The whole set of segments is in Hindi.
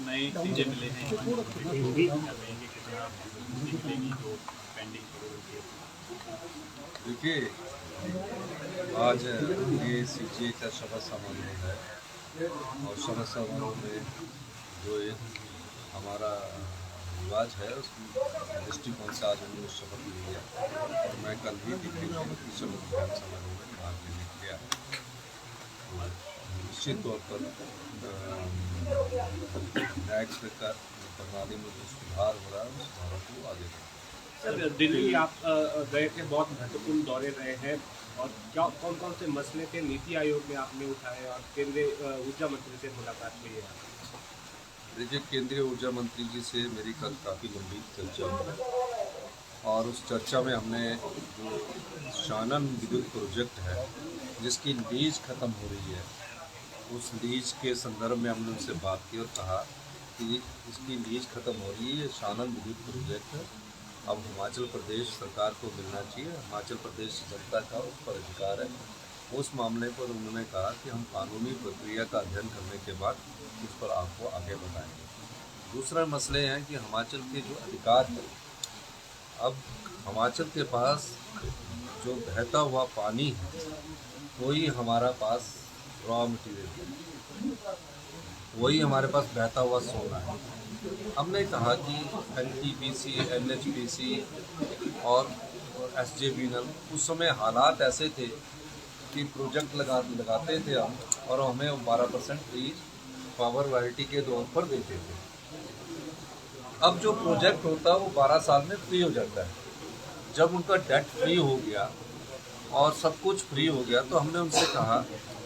नए चीजें मिले हैं देखिए, आज ये सीजीए का शपथ समारोह है और शपथ समारोह में जो एक हमारा रिवाज है उस दृष्टिकोण से आज हमने शपथ ली है और मैं कल ही दिल्ली में शपथ ग्रहण समारोह में भाग लेने गया। तो निश्चित तौर पर न्यायिक प्रणाली में जो सुधार हो रहा है उस सुधारों को आगे बढ़ाएं। सर, दिल्ली आप गए थे, बहुत महत्वपूर्ण दौरे रहे हैं और क्या कौन कौन से मसले थे नीति आयोग में आपने उठाए और केंद्रीय ऊर्जा मंत्री से मुलाकात हुई है? देखिए, केंद्रीय ऊर्जा मंत्री जी से मेरी कल काफ़ी लंबी चर्चा हुई और उस चर्चा में हमने जो शानन विद्युत प्रोजेक्ट है जिसकी लीज ख़त्म हो रही है उस लीज के संदर्भ में हमने उनसे बात की और कहा कि इसकी लीज ख़त्म हो रही है, ये शानन विद्युत प्रोजेक्ट अब हिमाचल प्रदेश सरकार को मिलना चाहिए, हिमाचल प्रदेश जनता का उस पर अधिकार है। उस मामले पर उन्होंने कहा कि हम कानूनी प्रक्रिया का अध्ययन करने के बाद उस पर आपको आगे बढ़ाएंगे। दूसरा मसले हैं कि हिमाचल के जो अधिकार हैं, अब हिमाचल के पास जो बहता हुआ पानी है वही हमारा पास रॉ मटेरियल है, वही हमारे पास बहता हुआ सोना है। हमने कहा कि एनटीपीसी, एनएचपीसी और एसजेवीएनएल उस समय हालात ऐसे थे कि प्रोजेक्ट लगाते थे हम और हमें 12% लीज पावर रॉयल्टी के तौर पर देते थे। अब जो प्रोजेक्ट होता है वो 12 साल में फ्री हो जाता है। जब उनका डेट फ्री हो गया और सब कुछ फ्री हो गया तो हमने उनसे कहा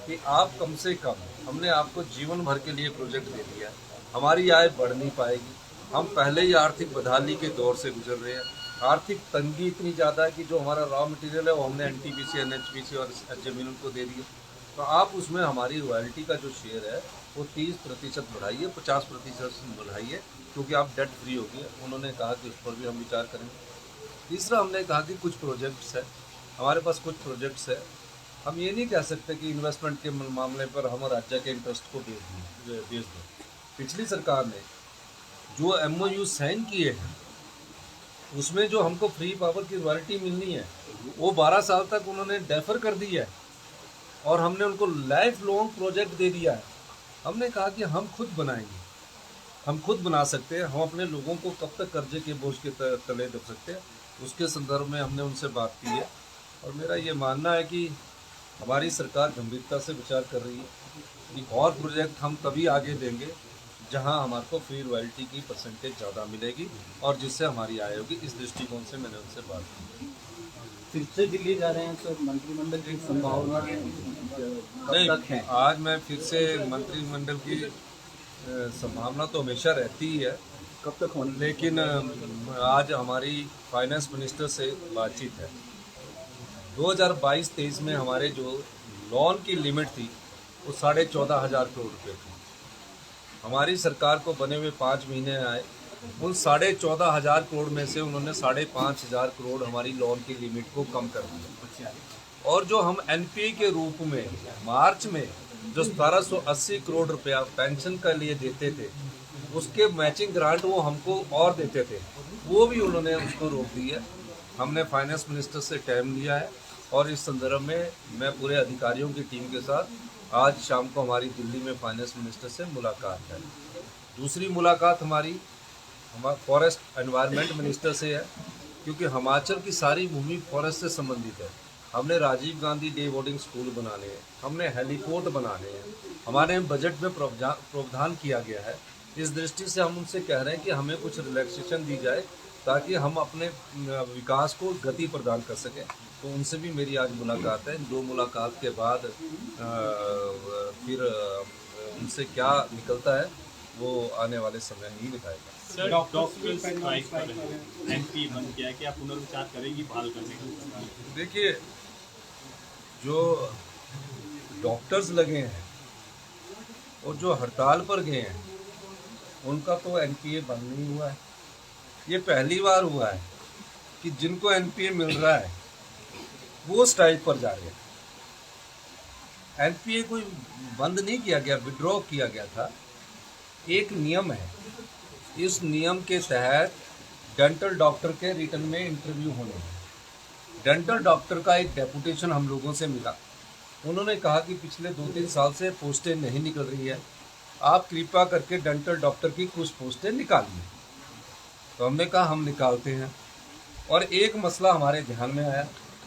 कि आप कम से कम, हमने आपको जीवन भर के लिए प्रोजेक्ट दे दिया, हमारी आय बढ़ नहीं पाएगी, हम पहले ही आर्थिक बदहाली के दौर से गुजर रहे हैं, आर्थिक तंगी इतनी ज़्यादा है कि जो हमारा रॉ मटेरियल है वो हमने एनटीपीसी, एनएचपीसी और एसजेवीएनएल को दे दिया, तो आप उसमें हमारी रॉयल्टी का जो शेयर है वो 30% बढ़ाइए, 50% बढ़ाइए, क्योंकि आप डेट फ्री हो गए। उन्होंने कहा कि उस पर भी हम विचार करेंगे। तीसरा हमने कहा कि कुछ प्रोजेक्ट्स है, हमारे पास कुछ प्रोजेक्ट्स है, हम ये नहीं कह सकते कि इन्वेस्टमेंट के मामले पर हम राज्य के इंटरेस्ट को बेच दें। पिछली सरकार ने जो MOU साइन किए हैं उसमें जो हमको फ्री पावर की रॉयल्टी मिलनी है वो 12 साल तक उन्होंने डेफर कर दी है और हमने उनको लाइफ लॉन्ग प्रोजेक्ट दे दिया है। हमने कहा कि हम खुद बनाएंगे, हम खुद बना सकते हैं, हम अपने लोगों को कब तक कर्जे के बोझ के तले दब सकते हैं, उसके संदर्भ में हमने उनसे बात की है। और मेरा ये मानना है कि हमारी सरकार गंभीरता से विचार कर रही है कि और प्रोजेक्ट हम तभी आगे देंगे जहां हमारे को फ्री रॉयल्टी की परसेंटेज ज़्यादा मिलेगी और जिससे हमारी आय होगी। इस दृष्टिकोण से मैंने उनसे बात की। फिर से दिल्ली जा रहे हैं सर, मंत्रिमंडल की संभावना नहीं, आज मैं फिर से मंत्रिमंडल की संभावना तो हमेशा रहती ही है, कब तक होने, लेकिन आज हमारी फाइनेंस मिनिस्टर से बातचीत है। 2022-23 में हमारे जो लोन की लिमिट थी वो 14,500 करोड़ रुपये थी। हमारी सरकार को बने हुए 5 महीने आए, उन 14,500 करोड़ में से उन्होंने 5,500 करोड़ हमारी लोन की लिमिट को कम कर दिया। और जो हम NPA के रूप में मार्च में जो 1780 करोड़ रुपया पेंशन के लिए देते थे उसके मैचिंग ग्रांट वो हमको और देते थे, वो भी उन्होंने उसको रोक दिया। हमने फाइनेंस मिनिस्टर से टाइम लिया है और इस संदर्भ में मैं पूरे अधिकारियों की टीम के साथ आज शाम को हमारी दिल्ली में फाइनेंस मिनिस्टर से मुलाकात है। दूसरी मुलाकात हमारी फॉरेस्ट एनवायरनमेंट मिनिस्टर से है, क्योंकि हिमाचल की सारी भूमि फॉरेस्ट से संबंधित है। हमने Rajiv Gandhi day boarding school बनाने हैं, हमने हेलीपोर्ट बनाने हैं, हमारे बजट में प्रावधान किया गया है। इस दृष्टि से हम उनसे कह रहे हैं कि हमें कुछ रिलैक्सेशन दी जाए ताकि हम अपने विकास को गति प्रदान कर सकें। तो उनसे भी मेरी आज मुलाकात है। 2 मुलाकात के बाद फिर उनसे क्या निकलता है वो आने वाले समय ही दिखाएगा। सर, डॉक्टर स्ट्राइक पर MP बंद किया है कि आप पुनर्विचार करेंगी बहाल करने का? देखिए, जो डॉक्टर्स लगे हैं और जो हड़ताल पर गए हैं उनका तो NPA बंद नहीं हुआ है। ये पहली बार हुआ है कि जिनको एनपीए मिल रहा है वो स्ट्राइक पर जा रहे हैं। एनपीए कोई बंद नहीं किया गया, विड्रॉ किया गया था। एक नियम है, इस नियम के तहत डेंटल डॉक्टर के रिटर्न में इंटरव्यू होने हैं। डेंटल डॉक्टर का एक डेपुटेशन हम लोगों से मिला, उन्होंने कहा कि पिछले 2-3 साल से पोस्टें नहीं निकल रही है, आप कृपा करके डेंटल डॉक्टर की कुछ पोस्टें निकालिए। तो हमने कहा हम निकालते हैं। और एक मसला हमारे ध्यान में आया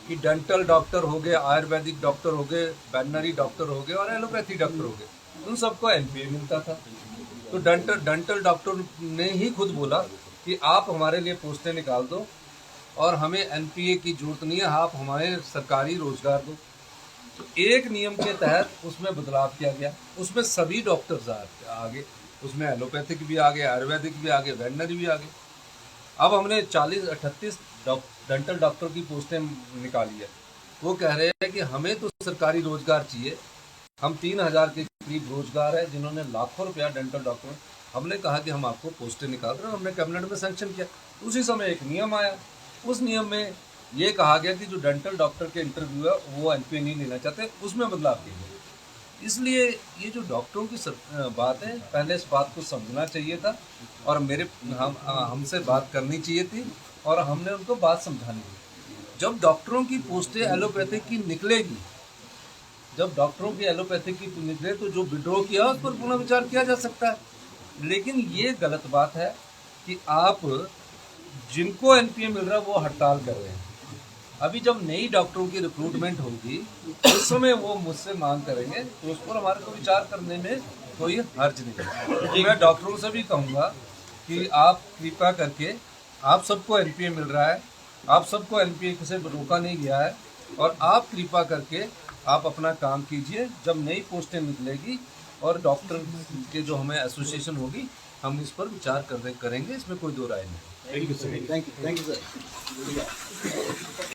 कि डेंटल डॉक्टर हो गए, आयुर्वेदिक डॉक्टर हो गए, वेटनरी डॉक्टर हो गए और एलोपैथी डॉक्टर हो गए, उन सबको एनपीए मिलता था। तो डेंटल डॉक्टर ने ही खुद बोला कि आप हमारे लिए पोस्टें निकाल दो और हमें एनपीए की जरूरत नहीं है, आप हमारे सरकारी रोजगार दो। तो एक नियम के तहत उसमें बदलाव किया गया, उसमें सभी डॉक्टर्स आ गए, उसमें एलोपैथिक भी आ गए, आयुर्वेदिक भी आ गए, वेटनरी भी आ गए। अब हमने 40-38 डेंटल डॉक्टर की पोस्टें निकाली है। वो कह रहे हैं कि हमें तो सरकारी रोजगार चाहिए, हम 3000 के करीब रोजगार है जिन्होंने लाखों रुपया डेंटल डॉक्टर। हमने कहा कि हम आपको पोस्टें निकाल रहे हैं, हमने कैबिनेट में सैंक्शन किया। उसी समय एक नियम आया, उस नियम में ये कहा गया कि जो डेंटल डॉक्टर के इंटरव्यू है वो एनपीए नहीं लेना चाहते, उसमें बदलाव किया गया। इसलिए ये जो डॉक्टरों की बात है, पहले इस बात को समझना चाहिए था और हमसे बात करनी चाहिए थी और हमने उनको बात समझानी थी। जब डॉक्टरों की पोस्टें एलोपैथिक की निकलेगी, जब डॉक्टरों की एलोपैथिक की निकले तो जो विड्रॉ किया उस पर पुनः विचार किया जा सकता है। लेकिन ये गलत बात है कि आप जिनको एनपीए मिल रहा है वो हड़ताल कर रहे हैं। अभी जब नई डॉक्टरों की रिक्रूटमेंट होगी उस समय वो मुझसे मांग करेंगे, तो उस पर हमारे को विचार करने में कोई हर्ज नहीं है। मैं डॉक्टरों से भी कहूँगा कि आप कृपा करके, आप सबको एनपीए मिल रहा है, आप सबको एनपीए से रोका नहीं गया है, और आप कृपा करके आप अपना काम कीजिए। जब नई पोस्टें निकलेगी और डॉक्टर के जो हमें एसोसिएशन होगी, हम इस पर विचार करेंगे, इसमें कोई दो राय नहीं। Thank you sir.